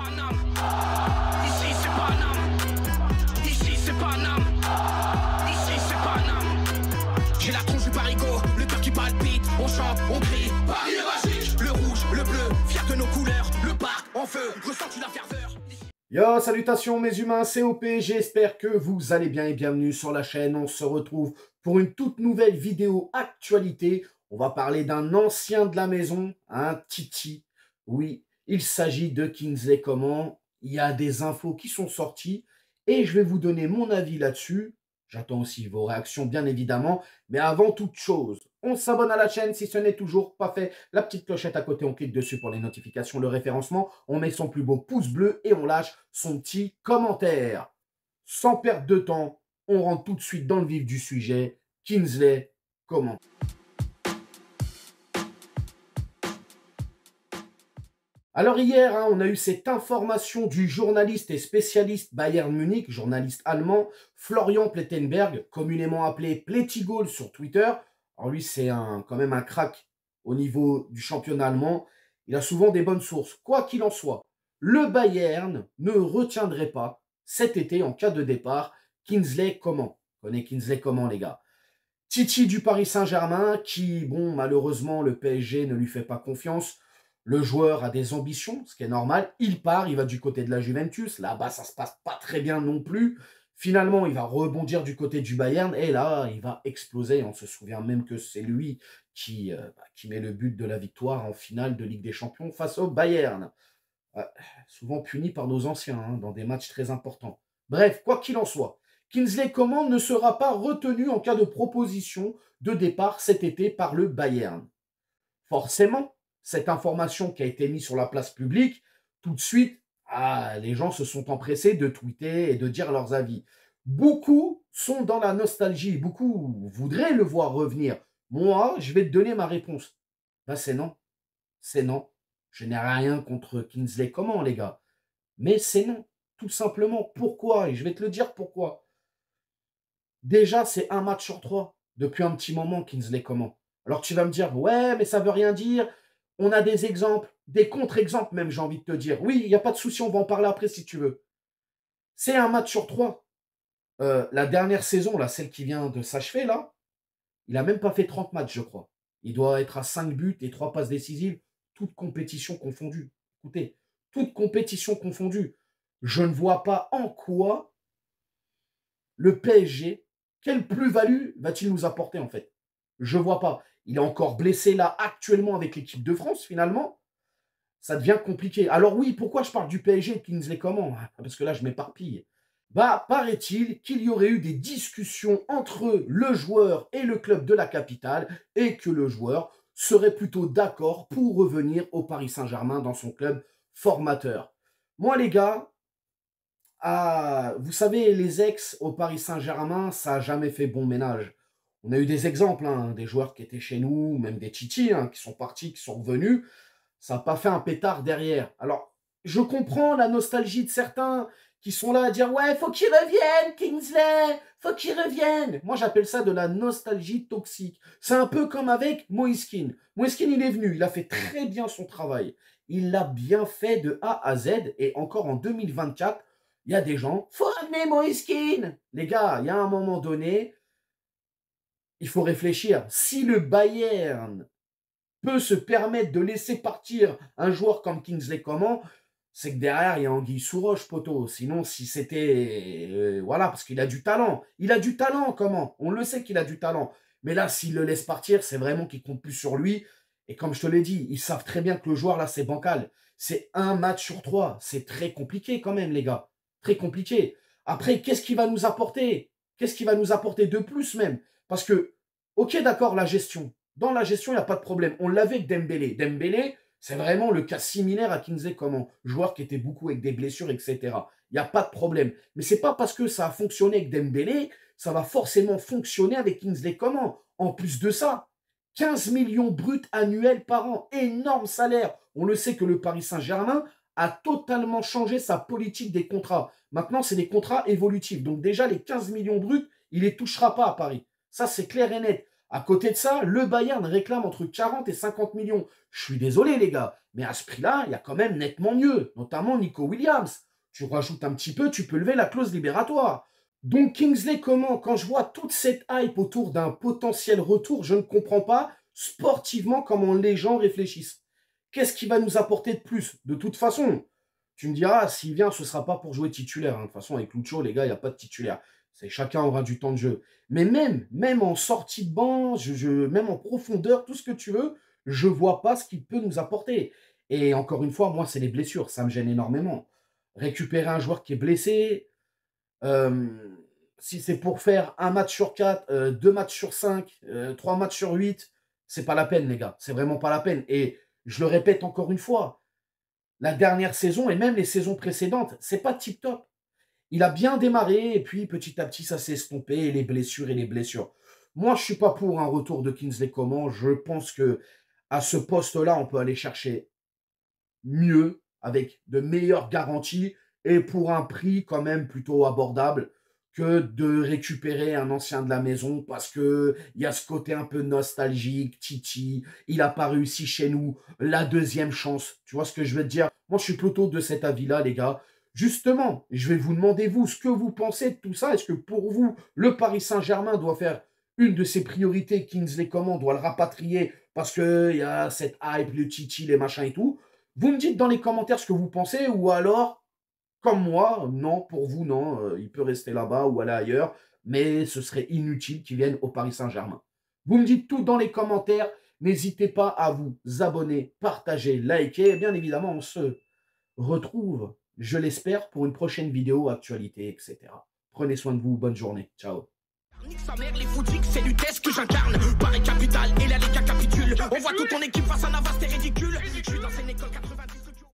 Paname. Ici c'est Paname. Ici c'est Paname. Ici c'est Paname. J'ai la tronche du parigot, le cœur qui palpite. On chante, on crie, Paris est magique. Le rouge, le bleu, fier de nos couleurs. Le parc en feu, ressens-tu la ferveur? Yo, salutations mes humains, c'est OP, j'espère que vous allez bien et bienvenue sur la chaîne. On se retrouve pour une toute nouvelle vidéo actualité. On va parler d'un ancien de la maison, un Titi. Oui, il s'agit de Kingsley Coman. Il y a des infos qui sont sorties et je vais vous donner mon avis là-dessus. J'attends aussi vos réactions, bien évidemment. Mais avant toute chose, on s'abonne à la chaîne si ce n'est toujours pas fait. La petite clochette à côté, on clique dessus pour les notifications, le référencement. On met son plus beau pouce bleu et on lâche son petit commentaire. Sans perdre de temps, on rentre tout de suite dans le vif du sujet. Kingsley Coman. Alors hier, on a eu cette information du journaliste et spécialiste Bayern Munich, journaliste allemand, Florian Plettenberg, communément appelé Plettigol sur Twitter. Alors lui, c'est quand même un crack au niveau du championnat allemand. Il a souvent des bonnes sources. Quoi qu'il en soit, le Bayern ne retiendrait pas cet été, en cas de départ, Kingsley Coman. Vous connaissez Kingsley Coman, les gars. Titi du Paris Saint-Germain, qui, bon, malheureusement, le PSG ne lui fait pas confiance. Le joueur a des ambitions, ce qui est normal. Il part, il va du côté de la Juventus. Là-bas, ça se passe pas très bien non plus. Finalement, il va rebondir du côté du Bayern. Et là, il va exploser. On se souvient même que c'est lui qui met le but de la victoire en finale de Ligue des Champions face au Bayern. Souvent puni par nos anciens, dans des matchs très importants. Bref, quoi qu'il en soit, Kingsley Coman ne sera pas retenu en cas de proposition de départ cet été par le Bayern. Forcément, cette information qui a été mise sur la place publique, tout de suite, les gens se sont empressés de tweeter et de dire leurs avis. Beaucoup sont dans la nostalgie, beaucoup voudraient le voir revenir. Moi, je vais te donner ma réponse. Ben, c'est non. C'est non. Je n'ai rien contre Kingsley Coman, les gars. Mais c'est non. Tout simplement. Pourquoi? Et je vais te le dire pourquoi. Déjà, c'est un match sur 3 depuis un petit moment, Kingsley Coman. Alors tu vas me dire, ouais, mais ça veut rien dire. On a des exemples, des contre-exemples même, j'ai envie de te dire. Oui, il n'y a pas de souci, on va en parler après si tu veux. C'est un match sur 3. La dernière saison, là, celle qui vient de s'achever, là, il n'a même pas fait 30 matchs, je crois. Il doit être à 5 buts et 3 passes décisives, toutes compétitions confondues. Écoutez, toutes compétitions confondues. Je ne vois pas en quoi le PSG, quelle plus-value va-t-il nous apporter en fait? Je ne vois pas. Il est encore blessé là actuellement avec l'équipe de France finalement. Ça devient compliqué. Alors oui, pourquoi je parle du PSG de Kingsley Coman? Parce que là, je m'éparpille. Bah, paraît-il qu'il y aurait eu des discussions entre le joueur et le club de la capitale et que le joueur serait plutôt d'accord pour revenir au Paris Saint-Germain dans son club formateur. Moi, les gars, vous savez, les ex au Paris Saint-Germain, ça n'a jamais fait bon ménage. On a eu des exemples, des joueurs qui étaient chez nous, même des Titi, qui sont partis, qui sont revenus. Ça n'a pas fait un pétard derrière. Alors, je comprends la nostalgie de certains qui sont là à dire « Ouais, faut qu'il revienne, Kingsley, faut qu'il revienne !» Moi, j'appelle ça de la nostalgie toxique. C'est un peu comme avec Moise Kean. Moise Kean, il est venu, il a fait très bien son travail. Il l'a bien fait de A à Z. Et encore en 2024, il y a des gens « Faut ramener Moise Kean !» Les gars, il y a un moment donné, il faut réfléchir. Si le Bayern peut se permettre de laisser partir un joueur comme Kingsley Coman, c'est que derrière, il y a anguille sous roche, poteau. Sinon, si c'était... voilà, parce qu'il a du talent. Il a du talent, Coman. On le sait qu'il a du talent. Mais là, s'il le laisse partir, c'est vraiment qu'il compte plus sur lui. Et comme je te l'ai dit, ils savent très bien que le joueur, là, c'est bancal. C'est un match sur 3. C'est très compliqué quand même, les gars. Très compliqué. Après, qu'est-ce qu'il va nous apporter? Qu'est-ce qu'il va nous apporter de plus même? Parce que, ok, d'accord, la gestion. Dans la gestion, il n'y a pas de problème. On l'avait avec Dembélé. Dembélé, c'est vraiment le cas similaire à Kingsley Coman. Joueur qui était beaucoup avec des blessures, etc. Il n'y a pas de problème. Mais ce n'est pas parce que ça a fonctionné avec Dembélé, ça va forcément fonctionner avec Kingsley Coman. En plus de ça, 15 millions bruts annuels par an. Énorme salaire. On le sait que le Paris Saint-Germain a totalement changé sa politique des contrats. Maintenant, c'est des contrats évolutifs. Donc déjà, les 15 millions bruts, il ne les touchera pas à Paris. Ça, c'est clair et net. À côté de ça, le Bayern réclame entre 40 et 50 millions. Je suis désolé, les gars, mais à ce prix-là, il y a quand même nettement mieux, notamment Nico Williams. Tu rajoutes un petit peu, tu peux lever la clause libératoire. Donc Kingsley Coman, quand je vois toute cette hype autour d'un potentiel retour, je ne comprends pas sportivement comment les gens réfléchissent. Qu'est-ce qui va nous apporter de plus? De toute façon, tu me diras, s'il vient, ce ne sera pas pour jouer titulaire. De toute façon, avec Lucho, les gars, il n'y a pas de titulaire. Chacun aura du temps de jeu. Mais même en sortie de banc, même en profondeur, tout ce que tu veux, je ne vois pas ce qu'il peut nous apporter. Et encore une fois, moi, c'est les blessures. Ça me gêne énormément. Récupérer un joueur qui est blessé, si c'est pour faire un match sur 4, 2 matchs sur 5, 3 matchs sur 8, c'est pas la peine, les gars. C'est vraiment pas la peine. Et je le répète encore une fois, la dernière saison et même les saisons précédentes, c'est pas tip-top. Il a bien démarré et puis petit à petit, ça s'est estompé et les blessures et les blessures. Moi, je ne suis pas pour un retour de Kingsley Coman. Je pense que à ce poste-là, on peut aller chercher mieux, avec de meilleures garanties et pour un prix quand même plutôt abordable que de récupérer un ancien de la maison parce qu'il y a ce côté un peu nostalgique, Titi, il n'a pas réussi chez nous, la deuxième chance. Tu vois ce que je veux te dire? Moi, je suis plutôt de cet avis-là, les gars. Justement, je vais vous demander, vous, ce que vous pensez de tout ça. Est-ce que pour vous, le Paris Saint-Germain doit faire une de ses priorités, Kingsley Coman doit le rapatrier parce qu'il y a cette hype, le Titi, les machins et tout? Vous me dites dans les commentaires ce que vous pensez ou alors, comme moi, non, pour vous, non, il peut rester là-bas ou aller ailleurs, mais ce serait inutile qu'il vienne au Paris Saint-Germain. Vous me dites tout dans les commentaires. N'hésitez pas à vous abonner, partager, liker. Et bien évidemment, on se retrouve, je l'espère, pour une prochaine vidéo, actualité, etc. Prenez soin de vous, bonne journée, ciao. Nique sa mère, les footix, c'est l'UTES que j'incarne. Paris Capital et la Liga capitule. On voit toute ton équipe face à Navas, c'est ridicule.